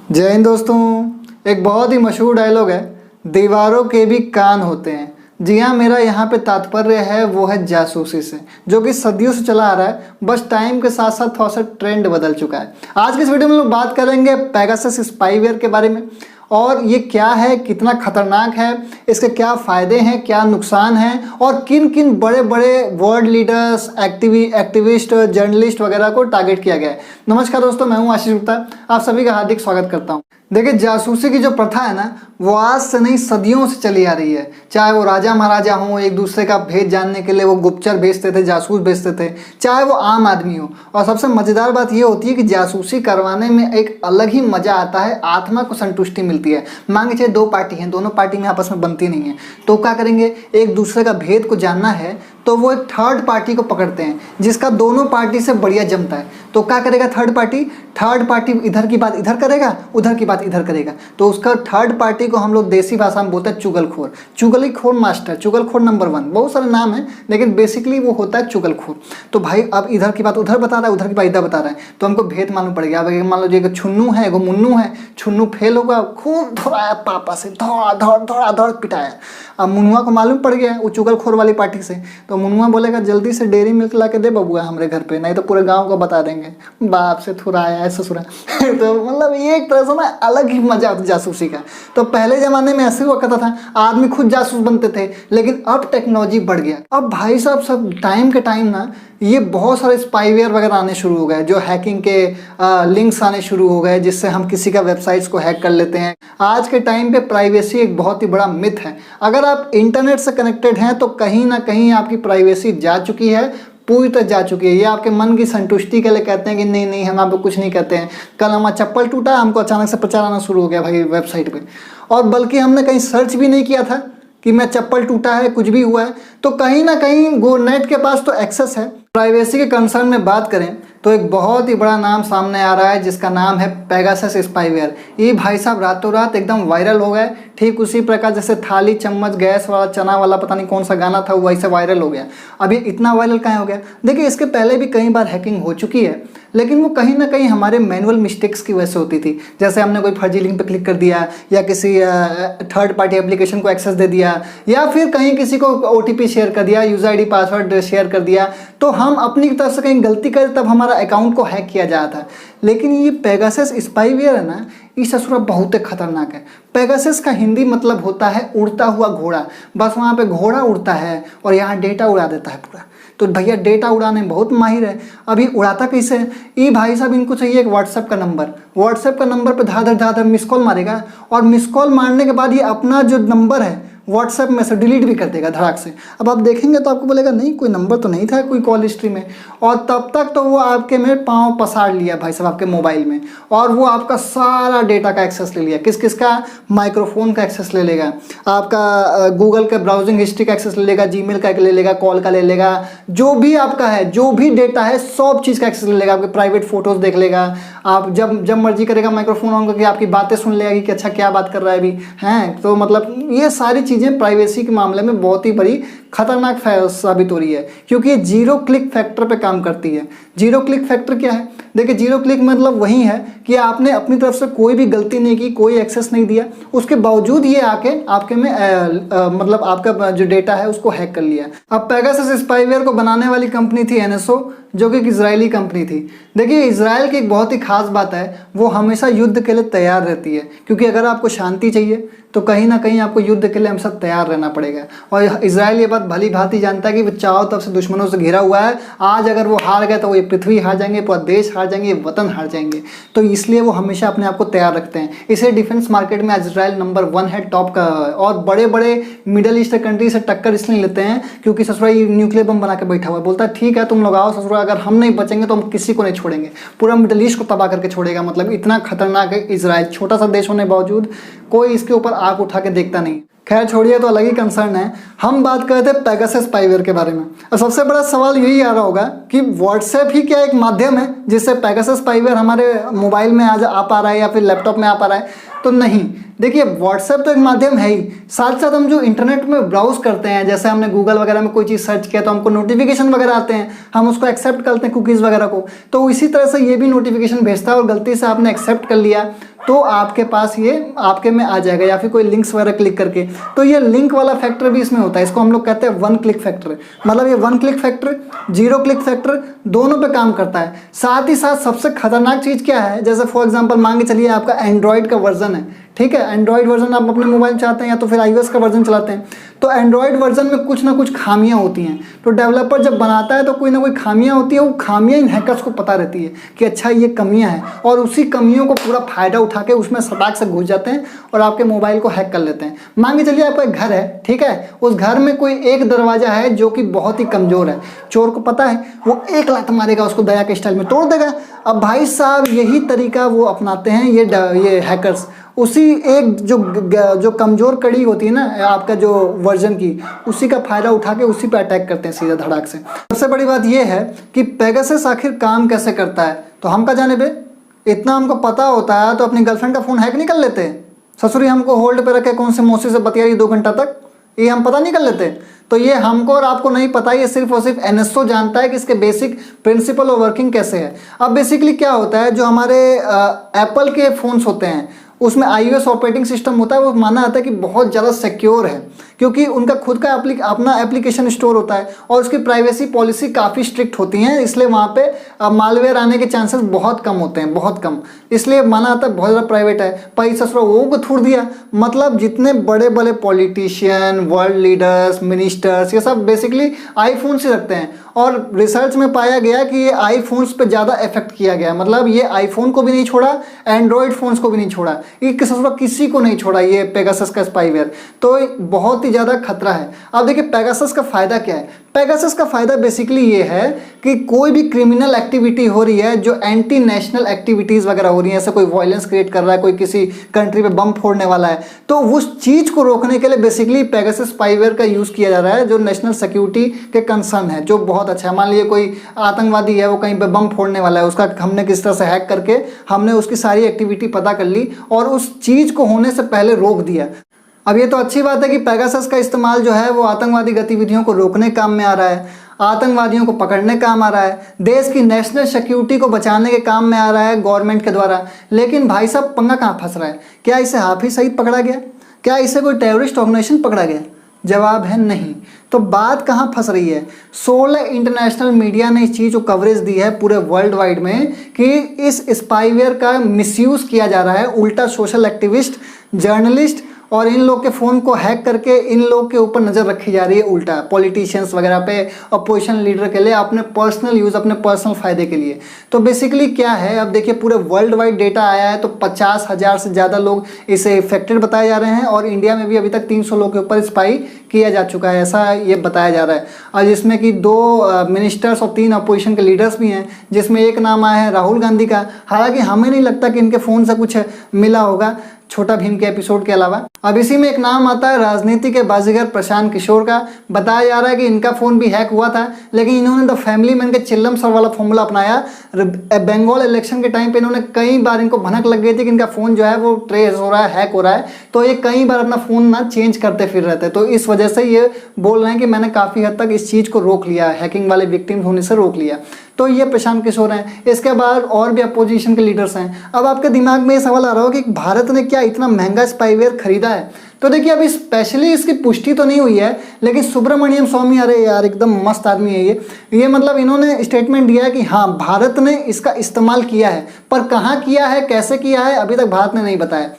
जय हिंद दोस्तों। एक बहुत ही मशहूर डायलॉग है, दीवारों के भी कान होते हैं। जी हाँ, मेरा यहाँ पे तात्पर्य है वो है जासूसी से, जो कि सदियों से चला आ रहा है। बस टाइम के साथ साथ थोड़ा सा ट्रेंड बदल चुका है। आज की इस वीडियो में लोग बात करेंगे पेगासस स्पाईवेयर के बारे में, और ये क्या है, कितना खतरनाक है, इसके क्या फ़ायदे हैं, क्या नुकसान हैं, और किन किन बड़े बड़े वर्ल्ड लीडर्स, एक्टिविस्ट, जर्नलिस्ट वगैरह को टारगेट किया गया है। नमस्कार दोस्तों, मैं हूं आशीष गुप्ता, आप सभी का हार्दिक स्वागत करता हूं। देखिए, जासूसी की जो प्रथा है ना, वो आज से नहीं सदियों से चली आ रही है। चाहे वो राजा महाराजा हों, एक दूसरे का भेद जानने के लिए वो गुप्तचर भेजते थे, जासूस भेजते थे, चाहे वो आम आदमी हो। और सबसे मज़ेदार बात ये होती है कि जासूसी करवाने में एक अलग ही मज़ा आता है, आत्मा को संतुष्टि मिलती है। मान लीजिए दो पार्टी हैं, दोनों पार्टी में आपस में बनती नहीं है, तो क्या करेंगे, एक दूसरे का भेद को जानना है तो वो एक थर्ड पार्टी को पकड़ते हैं जिसका दोनों पार्टी से बढ़िया जमता है। तो क्या करेगा थर्ड पार्टी इधर की बात इधर करेगा, उधर की बात इधर करेगा। तो उसका थर्ड पार्टी को हम लोग देसी भाषा में बोलते हैं चुगलखोर, चुगलीखोर मास्टर, चुगलखोर नंबर 1। बहुत सारे नाम हैं लेकिन बेसिकली वो होता है चुगलखोर। तो भाई अब इधर की बात उधर बता रहा है, उधर की बात इधर बता रहा है, तो हमको भेद मालूम पड़ेगा। अब मान लो एक छुन्नू है, एगो मुन्नू है। छुन्नू फेल होगा, खूब धोराया पापा से, धड़ पिटाया। अब मुनुआ को मालूम पड़ गया वो चुगलखोर वाली पार्टी से, तो मुनुआ बोलेगा जल्दी से डेयरी मिल्क ला के दे बबुआ हमारे घर पे, नहीं तो पूरे गांव को बता देंगे बाप से थुराया है ससुरा। तो मतलब ये एक तरह से ना अलग ही मजा आता जासूसी का। तो पहले ज़माने में ऐसे हुआ करता था, आदमी खुद जासूस बनते थे, लेकिन अब टेक्नोलॉजी बढ़ गया। अब भाई साहब सब टाइम के टाइम ना ये बहुत सारे स्पाईवेयर वगैरह आने शुरू हो गए, जो हैकिंग के लिंक्स आने शुरू हो गए, जिससे हम किसी का वेबसाइट्स को हैक कर लेते हैं। आज के टाइम पे प्राइवेसी एक बहुत ही बड़ा मिथ है। अगर आप इंटरनेट से कनेक्टेड हैं तो कहीं ना कहीं आपकी प्राइवेसी जा चुकी है, पूरी तरह जा चुकी है। ये आपके मन की संतुष्टि के लिए कहते हैं कि नहीं नहीं हम आपको कुछ नहीं कहते हैं। कल हमारा चप्पल टूटा, हमको अचानक से प्रचार आना शुरू हो गया भाई वेबसाइट पे, और बल्कि हमने कहीं सर्च भी नहीं किया था कि मैं चप्पल टूटा है, कुछ भी हुआ है, तो कहीं ना कहीं नेट के पास तो एक्सेस है। प्राइवेसी के कंसर्न में बात करें तो एक बहुत ही बड़ा नाम सामने आ रहा है जिसका नाम है पेगासस स्पाईवेयर। ये भाई साहब रातों रात एकदम वायरल हो गए। ठीक उसी प्रकार जैसे थाली चम्मच गैस वाला चना वाला पता नहीं कौन सा गाना था, वो वैसे वायरल हो गया। अभी इतना वायरल कहाँ हो गया? देखिए, इसके पहले भी कई बार हैकिंग हो चुकी है, लेकिन वो कहीं ना कहीं हमारे मैनुअल मिस्टेक्स की वजह से होती थी। जैसे हमने कोई फर्जी लिंक पर क्लिक कर दिया, या किसी थर्ड पार्टी एप्लीकेशन को एक्सेस दे दिया, या फिर कहीं किसी को OTP शेयर कर दिया, यूज़र ID पासवर्ड शेयर कर दिया, तो हम अपनी तरफ से कहीं गलती करें तब हमारा अकाउंट को हैक किया जाता था। लेकिन ये पेगासस स्पाईवेयर है ना, ये ससुरा बहुत खतरनाक है। पेगासस का हिंदी मतलब होता है उड़ता हुआ घोड़ा। बस वहाँ पे घोड़ा उड़ता है और यहाँ डेटा उड़ा देता है पूरा। तो भैया डेटा उड़ाने में बहुत माहिर है। अभी उड़ाता कैसे है? ये भाई साहब इनको चाहिए एक व्हाट्सएप का नंबर। व्हाट्सएप का नंबर पर धाधर मिस कॉल मारेगा, और मिस कॉल मारने के बाद ये अपना जो नंबर है व्हाट्सएप में से डिलीट भी कर देगा धड़ाक से। अब आप देखेंगे तो आपको बोलेगा नहीं कोई नंबर तो नहीं था कोई कॉल हिस्ट्री में, और तब तक तो वो आपके में पाँव पसार लिया भाई साहब आपके मोबाइल में, और वो आपका सारा डेटा का एक्सेस ले लिया। किस किस का? माइक्रोफोन का एक्सेस ले लेगा, आपका गूगल के ब्राउजिंग हिस्ट्री का एक्सेस ले लेगा, जीमेल का ले लेगा, कॉल का ले लेगा, जो भी आपका है, जो भी डेटा है, सब चीज़ का एक्सेस ले लेगा। आपके प्राइवेट फोटोज़ देख लेगा, आप जब मर्जी करेगा माइक्रोफोन ऑन करके आपकी बातें सुन लेगा कि अच्छा क्या बात कर रहा है अभी हैं। तो मतलब ये सारी चीज़ें प्राइवेसी के मामले में बहुत ही बड़ी खतरनाक साबित हो रही है, क्योंकि ये जीरो क्लिक फैक्टर पे काम करती है। जीरो क्लिक फैक्टर क्या है? देखिए, जीरो क्लिक मतलब वही है कि आपने अपनी तरफ से कोई भी गलती नहीं की, कोई एक्सेस नहीं दिया, उसके बावजूद ये आके आपके में मतलब आपका जो डेटा है उसको हैक कर लिया। अब पेगासस स्पाईवेयर को बनाने वाली कंपनी थी NSO, जो कि एक इजरायली कंपनी थी। देखिए, इजराइल की एक बहुत ही खास बात है, वो हमेशा युद्ध के लिए तैयार रहती है, क्योंकि अगर आपको शांति चाहिए तो कहीं ना कहीं आपको युद्ध के लिए हमेशा तैयार रहना पड़ेगा। और इजराइल ये बात भली भांति जानता है कि वो चारों तरफ से दुश्मनों से घिरा हुआ है। आज अगर वो हार गए तो ये पृथ्वी हार जाएंगे, पूरा देश हार जाएंगे, वतन हार जाएंगे। तो इसलिए वो हमेशा अपने आप को तैयार रखते हैं। इसे डिफेंस मार्केट में इजराइल नंबर 1 है, टॉप का। और बड़े बड़े मिडल ईस्ट कंट्री से टक्कर इसलिए लेते हैं क्योंकि ससुरा ये न्यूक्लियर बम बना के बैठा हुआ है। बोलता है ठीक है तुम लोग आओ ससुरा, अगर हम नहीं बचेंगे तो हम किसी को नहीं छोड़ेंगे, पूरा मिडल ईस्ट को तबाह करके छोड़ेगा। मतलब इतना खतरनाक है इजराइल। छोटा सा देश होने के बावजूद कोई इसके ऊपर आंख उठा के देखता नहीं। खैर छोड़िए, तो अलग ही कंसर्न है। हम बात करते हैं पेगासस स्पाईवेयर के बारे में। और सबसे बड़ा सवाल यही आ रहा होगा कि व्हाट्सएप ही क्या एक माध्यम है जिससे पेगासस स्पाईवेयर हमारे मोबाइल में आज आ पा रहा है या फिर लैपटॉप में आ पा रहा है? तो नहीं, देखिए व्हाट्सएप तो एक माध्यम है ही, साथ साथ हम जो इंटरनेट में ब्राउज करते हैं, जैसे हमने गूगल वगैरह में कोई चीज़ सर्च किया तो हमको नोटिफिकेशन वगैरह आते हैं, हम उसको एक्सेप्ट करते हैं कुकीज़ वगैरह को, तो इसी तरह से ये भी नोटिफिकेशन भेजता है और गलती से आपने एक्सेप्ट कर लिया तो आपके पास ये आपके में आ जाएगा, या फिर कोई लिंक्स वगैरह क्लिक करके। तो ये लिंक वाला फैक्टर भी इसमें होता है, इसको हम लोग कहते हैं वन क्लिक फैक्टर। मतलब ये one click factor, zero click factor दोनों पे काम करता है। साथ ही साथ सबसे खतरनाक चीज़ क्या है, जैसे फॉर एग्जांपल मान के चलिए आपका एंड्रॉयड का वर्जन है, ठीक है, एंड्रॉयड वर्जन आप अपने मोबाइल में चाहते हैं या तो फिर iOS का वर्जन चलाते हैं, तो एंड्रॉयड वर्जन में कुछ ना कुछ खामियां होती हैं। तो डेवलपर जब बनाता है तो कोई ना कोई खामियां होती है, वो खामियां इन हैकर्स को पता रहती है कि अच्छा ये कमियां हैं, और उसी कमियों को पूरा फायदा उठा के उसमें सटाक से घुस जाते हैं और आपके मोबाइल को हैक कर लेते हैं। मान के चलिए आपका एक घर है, ठीक है, उस घर में कोई एक दरवाजा है जो कि बहुत ही कमज़ोर है, चोर को पता है वो एक लात मारेगा, उसको दया के स्टाइल में तोड़ देगा। अब भाई साहब यही तरीका वो अपनाते हैं ये हैकर्स, उसी एक जो कमज़ोर कड़ी होती है ना आपका जो वर्जन की, उसी का फ़ायदा उठा के उसी पे अटैक करते हैं सीधा धड़ाक से। सबसे बड़ी बात ये है कि पेगासस आखिर काम कैसे करता है, तो हम क्या जाने बे, इतना हमको पता होता है तो अपनी गर्लफ्रेंड का फ़ोन हैक नहीं कर लेते? ससुरी हमको होल्ड पे रखे कौन से मौसी से बतिया रही 2 घंटा तक, ये हम पता नहीं कर लेते? तो ये हमको और आपको नहीं पता, ये सिर्फ और सिर्फ एनएसओ जानता है कि इसके बेसिक प्रिंसिपल और वर्किंग कैसे है। अब बेसिकली क्या होता है, जो हमारे एप्पल के फ़ोन्स होते हैं उसमें iOS ऑपरेटिंग सिस्टम होता है, वो माना जाता है कि बहुत ज़्यादा सिक्योर है, क्योंकि उनका खुद का अपना एप्लीकेशन स्टोर होता है और उसकी प्राइवेसी पॉलिसी काफ़ी स्ट्रिक्ट होती हैं, इसलिए वहाँ पे मालवेयर आने के चांसेस बहुत कम होते हैं, बहुत कम, इसलिए माना जाता है बहुत ज़्यादा प्राइवेट है। पर ससुरा वो को थोड़ दिया, मतलब जितने बड़े बड़े पॉलिटिशियन, वर्ल्ड लीडर्स, मिनिस्टर्स, ये सब बेसिकली आईफोन से रखते हैं, और रिसर्च में पाया गया कि ये आईफोन्स पे ज़्यादा इफेक्ट किया गया, मतलब ये आईफोन को भी नहीं छोड़ा, एंड्रॉयड फ़ोन्स को भी नहीं छोड़ा, ये किसी को नहीं छोड़ा ये पेगासस का स्पाईवेयर, तो बहुत ही ज़्यादा खतरा है। अब देखिए पेगासस का फ़ायदा क्या है, पेगासस का फ़ायदा बेसिकली ये है कि कोई भी क्रिमिनल एक्टिविटी हो रही है, जो एंटी नेशनल एक्टिविटीज़ वगैरह हो रही हैं, ऐसे कोई वायलेंस क्रिएट कर रहा है, कोई किसी कंट्री पे बम फोड़ने वाला है, तो उस चीज़ को रोकने के लिए बेसिकली पेगासस स्पाईवेयर का यूज़ किया जा रहा है, जो नेशनल सिक्योरिटी के कंसर्न है, जो बहुत अच्छा है। मान लीजिए कोई आतंकवादी है, वो कहीं पे बम फोड़ने वाला है, उसका हमने किस तरह से हैक करके हमने उसकी सारी एक्टिविटी पता कर ली और उस चीज़ को होने से पहले रोक दिया। अब ये तो अच्छी बात है कि पेगासस का इस्तेमाल जो है वो आतंकवादी गतिविधियों को रोकने काम में आ रहा है, आतंकवादियों को पकड़ने काम आ रहा है, देश की नेशनल सिक्योरिटी को बचाने के काम में आ रहा है गवर्नमेंट के द्वारा। लेकिन भाई साहब पंगा कहाँ फंस रहा है, क्या इसे हाफिज सईद पकड़ा गया, क्या इसे कोई टेररिस्ट ऑर्गेनाइजेशन पकड़ा गया? जवाब है नहीं। तो बात कहाँ फंस रही है, 16 इंटरनेशनल मीडिया ने इस चीज़ को कवरेज दी है पूरे वर्ल्ड वाइड में कि इस स्पाईवेयर का मिसयूज़ किया जा रहा है, उल्टा सोशल एक्टिविस्ट, जर्नलिस्ट और इन लोग के फ़ोन को हैक करके इन लोग के ऊपर नज़र रखी जा रही है, उल्टा पॉलिटिशियंस वगैरह पे, अपोजिशन लीडर के लिए, अपने पर्सनल यूज़, अपने पर्सनल फ़ायदे के लिए। तो बेसिकली क्या है, अब देखिए पूरे वर्ल्ड वाइड डेटा आया है तो 50,000 से ज़्यादा लोग इसे इफेक्टेड बताए जा रहे हैं, और इंडिया में भी अभी तक 300 लोग के ऊपर स्पाई किया जा चुका है, ऐसा ये बताया जा रहा है। और जिसमें कि 2 मिनिस्टर्स और 3 अपोजिशन के लीडर्स भी हैं, जिसमें एक नाम आया है राहुल गांधी का। हालांकि हमें नहीं लगता कि इनके फ़ोन से कुछ मिला होगा छोटा भीम के एपिसोड के अलावा। अब इसी में एक नाम आता है राजनीति के बाजीगर प्रशांत किशोर का। बताया जा रहा है कि इनका फ़ोन भी हैक हुआ था, लेकिन इन्होंने द फैमिली मैन के चिल्लम सर वाला फॉर्मूला अपनाया। बंगाल इलेक्शन के टाइम पे इन्होंने कई बार, इनको भनक लग गई थी कि इनका फ़ोन जो है वो ट्रेस हो रहा है, हैक हो रहा है, तो ये कई बार अपना फ़ोन ना चेंज करते फिर रहते हैं। तो इस वजह से ये बोल रहे हैं कि मैंने काफ़ी हद तक इस चीज़ को रोक लिया, हैकिंग वाले विक्टिम होने से रोक लिया। तो ये प्रशांत किशोर हैं। इसके बाद और भी अपोजिशन के लीडर्स हैं। अब आपके दिमाग में ये सवाल आ रहा हो कि भारत ने क्या इतना महंगा स्पाईवेयर खरीदा है? तो देखिए अभी स्पेशली इसकी पुष्टि तो नहीं हुई है, लेकिन सुब्रमण्यम स्वामी, अरे यार एकदम मस्त आदमी है ये मतलब इन्होंने स्टेटमेंट दिया है कि हाँ भारत ने इसका इस्तेमाल किया है, पर कहाँ किया है, कैसे किया है, अभी तक भारत ने नहीं बताया।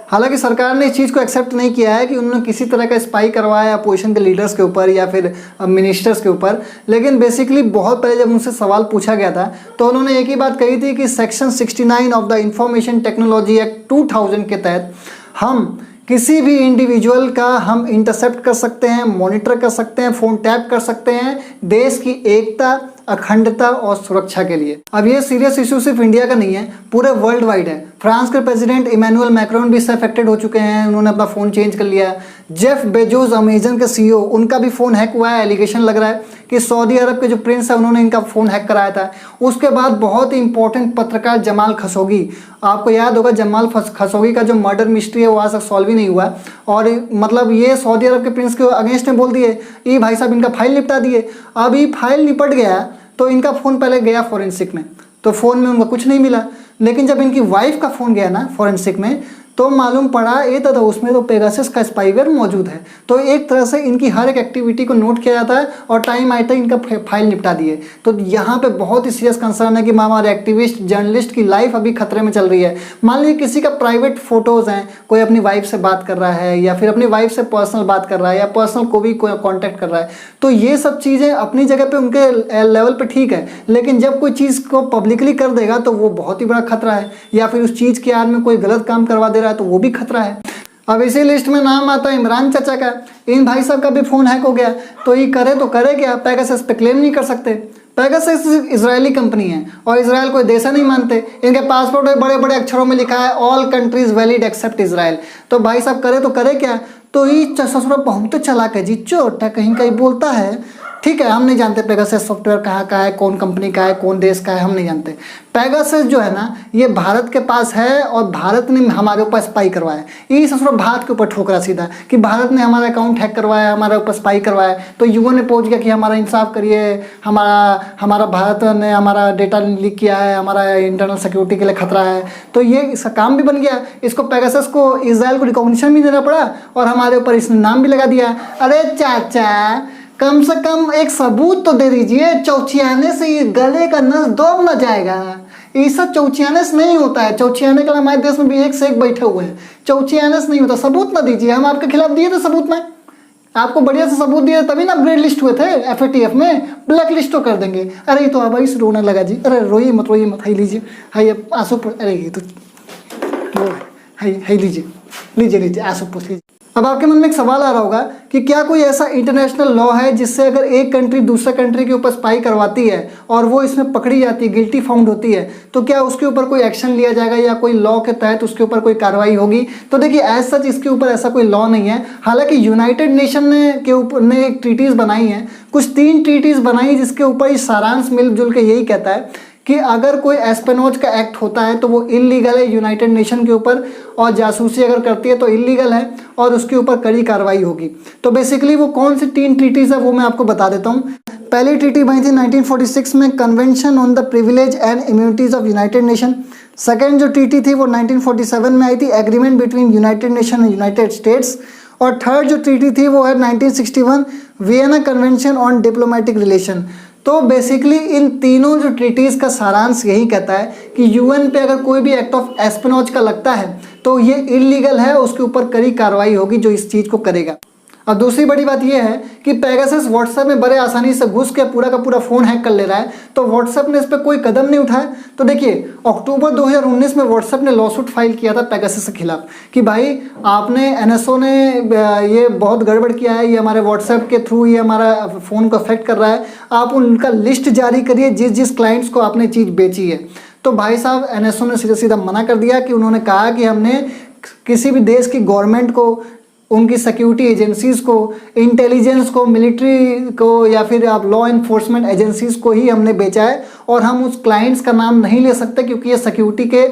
हालांकि सरकार ने इस चीज़ को एक्सेप्ट नहीं किया है कि उन्होंने किसी तरह का स्पाई करवाया अपोजिशन के लीडर्स के ऊपर या फिर मिनिस्टर्स के ऊपर। लेकिन बेसिकली बहुत पहले जब उनसे सवाल पूछा गया था तो उन्होंने एक ही बात कही थी कि section 69 of the information technology act 2000 के तहत हम किसी भी इंडिविजुअल का हम इंटरसेप्ट कर सकते हैं, मॉनिटर कर सकते हैं, फ़ोन टैप कर सकते हैं देश की एकता, अखंडता और सुरक्षा के लिए। अब ये सीरियस इशू सिर्फ इंडिया का नहीं है, पूरे वर्ल्ड वाइड है। फ्रांस के प्रेसिडेंट इमैनुअल मैक्रोन भी इससे अफेक्टेड हो चुके हैं, उन्होंने अपना फ़ोन चेंज कर लिया। जेफ बेजोस अमेजन के सीईओ, उनका भी फ़ोन हैक हुआ है। एलिगेशन लग रहा है कि सऊदी अरब के जो प्रिंस है उन्होंने इनका फ़ोन हैक कराया था। उसके बाद बहुत ही इंपॉर्टेंट पत्रकार जमाल खशोगी, आपको याद होगा जमाल खशोगी का जो मर्डर मिस्ट्री है वो आज तक सॉल्व ही नहीं हुआ, और मतलब ये सऊदी अरब के प्रिंस के अगेंस्ट में बोल दिए, ये भाई साहब इनका फाइल निपटा दिए। अब ये फाइल निपट गया तो इनका फ़ोन पहले गया फॉरेंसिक में, तो फ़ोन में उनको कुछ नहीं मिला, लेकिन जब इनकी वाइफ का फ़ोन गया ना फॉरेंसिक में तो मालूम पड़ा ये तो उसमें तो पेगासस का स्पाईवेयर मौजूद है। तो एक तरह से इनकी हर एक एक्टिविटी को नोट किया जाता है और टाइम आए तक इनका फाइल निपटा दिए। तो यहाँ पे बहुत ही सीरियस कंसर्न है कि हमारे एक्टिविस्ट जर्नलिस्ट की लाइफ अभी खतरे में चल रही है। मान लीजिए किसी का प्राइवेट फ़ोटोज़ हैं, कोई अपनी वाइफ से बात कर रहा है या फिर अपनी वाइफ से पर्सनल बात कर रहा है या पर्सनल को भी कोई कॉन्टैक्ट कर रहा है, तो ये सब चीज़ें अपनी जगह पर उनके लेवल पर ठीक है, लेकिन जब कोई चीज़ को पब्लिकली कर देगा तो वो बहुत ही बड़ा खतरा है, या फिर उस चीज़ की आड़ में कोई गलत काम करवा दे रहा है तो वो भी खतरा है। अब इसी लिस्ट में नाम आता है इमरान चाचा का। इन भाई साहब का भी फ़ोन हैक हो गया, तो ये करे तो करे क्या, पेगासस पे क्लेम नहीं कर सकते। पेगासस इजरायली कंपनी है और इसराइल कोई देश नहीं मानते। इनके पासपोर्ट में बड़े बड़े अक्षरों में लिखा है all countries valid except Israel. तो भाई साहब करे तो करे क्या, तो ये ससुरा बहुत तो चला के जी चोटा कहीं कहीं बोलता है। ठीक है, हम नहीं जानते पेगासस सॉफ्टवेयर कहाँ का है, कौन कंपनी का है, कौन देश का है, हम नहीं जानते। पेगासस जो है ना ये भारत के पास है और भारत ने हमारे ऊपर स्पाई करवाया। ये ससुरा भारत के ऊपर ठोकरा सीधा कि भारत ने हमारा अकाउंट हैक करवाया, हमारे ऊपर स्पाई करवाया। तो यूएन ने पहुंच गया कि हमारा इंसाफ करिए, हमारा भारत ने हमारा डेटा लीक किया है, हमारा इंटरनल सिक्योरिटी के लिए खतरा है। तो ये इसका काम भी बन गया। इसको पेगासस को इसराइल को रिकॉग्निशन भी देना पड़ा और हमारे ऊपर इसने नाम भी लगा दिया। अरे चाचा कम से कम एक सबूत तो दे दीजिए, चौचियाने से ये गले का नस दौड़ न जाएगा। ये सब चौचियाने से नहीं होता है। चौचियाने के लिए हमारे देश में भी एक से एक बैठे हुए हैं, चौचियाने से नहीं होता। सबूत ना दीजिए, हम आपके खिलाफ दिए थे सबूत में, आपको बढ़िया से सबूत दिए तभी ना ग्रे लिस्ट हुए थे FATF में, ब्लैक लिस्ट तो कर देंगे। अरे ये तो अब इस रोने लगा जी, अरे रोइए मत हाई लीजिए, हाई आंसू, अरे ये तो हाई लीजिए आंसू पूछ लीजिए। अब आपके मन में एक सवाल आ रहा होगा कि क्या कोई ऐसा इंटरनेशनल लॉ है जिससे अगर एक कंट्री दूसरे कंट्री के ऊपर स्पाई करवाती है और वो इसमें पकड़ी जाती है, गिल्टी फाउंड होती है, तो क्या उसके ऊपर कोई एक्शन लिया जाएगा या कोई लॉ के तहत उसके ऊपर कोई कार्रवाई होगी? तो देखिए एज सच इसके ऊपर ऐसा कोई लॉ नहीं है। हालांकि यूनाइटेड नेशन ने एक ट्रीटीज़ बनाई हैं, कुछ 3 ट्रीटीज़ बनाई जिसके ऊपर ये सारांश मिलजुल के यही कहता है कि अगर कोई एस्पेनोज का एक्ट होता है तो वो इलीगल है यूनाइटेड नेशन के ऊपर, और जासूसी अगर करती है तो इलीगल है और उसके ऊपर कड़ी कार्रवाई होगी। तो बेसिकली वो कौन सी 3 ट्रीटीज़ है वो मैं आपको बता देता हूँ। पहली ट्रीटी बनी थी 1946 में, convention on the privilege and immunities of United nation. Second जो ट्रीटी थी वो 1947 में आई थी, agreement between United nation and United states. और थर्ड जो ट्रीटी थी वो है 1961 Vienna convention on diplomatic relation. तो बेसिकली इन तीनों जो ट्रीटीज़ का सारांश यही कहता है कि यूएन पे अगर कोई भी एक्ट ऑफ एस्पेनोज का लगता है तो ये इलीगल है, उसके ऊपर कड़ी कार्रवाई होगी जो इस चीज़ को करेगा। और दूसरी बड़ी बात यह है कि पेगासस व्हाट्सएप में बड़े आसानी से घुस के पूरा का पूरा फ़ोन हैक कर ले रहा है, तो व्हाट्सएप ने इस पर कोई कदम नहीं उठाया। तो देखिए अक्टूबर 2019 में व्हाट्सएप ने लॉसूट फाइल किया था पेगासस के खिलाफ कि भाई आपने NSO ने ये बहुत गड़बड़ किया है, ये हमारे व्हाट्सएप के थ्रू ये हमारा फ़ोन को अफेक्ट कर रहा है, आप उनका लिस्ट जारी करिए जिस जिस क्लाइंट्स को आपने चीज़ बेची है। तो भाई साहब NSO ने सीधा सीधा मना कर दिया कि उन्होंने कहा कि हमने किसी भी देश की गवर्नमेंट को, उनकी सिक्योरिटी एजेंसीज़ को, इंटेलिजेंस को, मिलिट्री को या फिर आप लॉ इन्फोर्समेंट एजेंसीज़ को ही हमने बेचा है और हम उस क्लाइंट्स का नाम नहीं ले सकते क्योंकि ये सिक्योरिटी के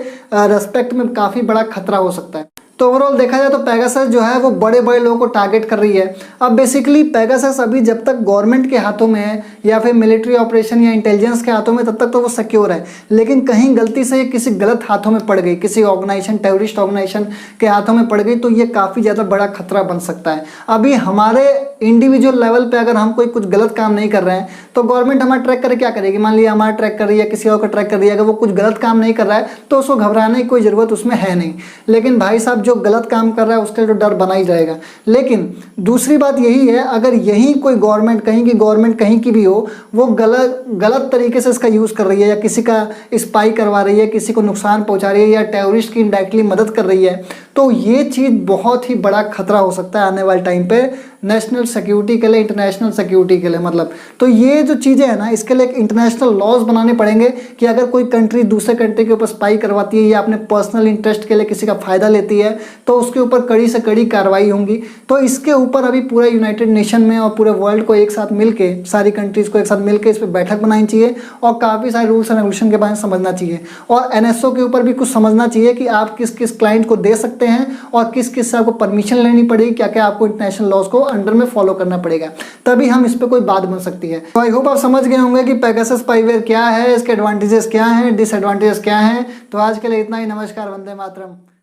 रेस्पेक्ट में काफ़ी बड़ा खतरा हो सकता है। तो ओवरऑल देखा जाए तो पेगासस जो है वो बड़े बड़े लोगों को टारगेट कर रही है। अब बेसिकली पेगासस अभी जब तक गवर्नमेंट के हाथों में है या फिर मिलिट्री ऑपरेशन या इंटेलिजेंस के हाथों में, तब तक तो वो सिक्योर है, लेकिन कहीं गलती से किसी गलत हाथों में पड़ गई, किसी ऑर्गेनाइजेशन, टेररिस्ट ऑर्गेनाइजेशन के हाथों में पड़ गई, तो ये काफ़ी ज़्यादा बड़ा खतरा बन सकता है। अभी हमारे इंडिविजुअल लेवल पर अगर हम कोई कुछ गलत काम नहीं कर रहे हैं तो गवर्नमेंट हमारा ट्रैक करे क्या करेगी? मान लिया हमारा ट्रैक कर रही है, किसी और का ट्रैक कर रही है, अगर वो कुछ गलत काम नहीं कर रहा है तो उसको घबराने की कोई ज़रूरत उसमें है नहीं। लेकिन भाई साहब जो गलत काम कर रहा है उसके लिए तो डर बना ही जाएगा। लेकिन दूसरी बात यही है, अगर यही कोई गवर्नमेंट, कहीं की गवर्नमेंट कहीं की भी हो, वो गलत तरीके से इसका यूज़ कर रही है या किसी का स्पाई करवा रही है, किसी को नुकसान पहुंचा रही है या टेररिस्ट की इनडायरेक्टली मदद कर रही है, तो ये चीज़ बहुत ही बड़ा खतरा हो सकता है आने वाले टाइम पे नेशनल सिक्योरिटी के लिए, इंटरनेशनल सिक्योरिटी के लिए, मतलब तो ये जो चीज़ें हैं ना, इसके लिए एक इंटरनेशनल लॉज बनाने पड़ेंगे कि अगर कोई कंट्री दूसरे कंट्री के ऊपर स्पाई करवाती है या अपने पर्सनल इंटरेस्ट के लिए किसी का फायदा लेती है तो उसके ऊपर कड़ी से कड़ी कार्रवाई होंगी। तो इसके ऊपर अभी पूरे यूनाइटेड नेशन में और पूरे वर्ल्ड को एक साथ मिलके, सारी कंट्रीज़ को एक साथ मिलके इस पर बैठक बनानी चाहिए और काफ़ी सारे रूल्स एंड रेगुलेशन के बारे में समझना चाहिए। और एनएसओ के ऊपर भी कुछ समझना चाहिए कि आप किस किस क्लाइंट को दे सकते हैं और किस किस से आपको परमिशन लेनी पड़ेगी, क्या क्या आपको इंटरनेशनल लॉज को अंडर में फॉलो करना पड़ेगा, तभी हम इस पर कोई बात बन सकती है। तो आई होप आप समझ गए होंगे कि पेगासस स्पाईवेयर क्या है, इसके एडवांटेजेस क्या हैं, डिसएडवांटेजेस क्या हैं। तो आज के लिए इतना ही। नमस्कार, वंदे मातरम।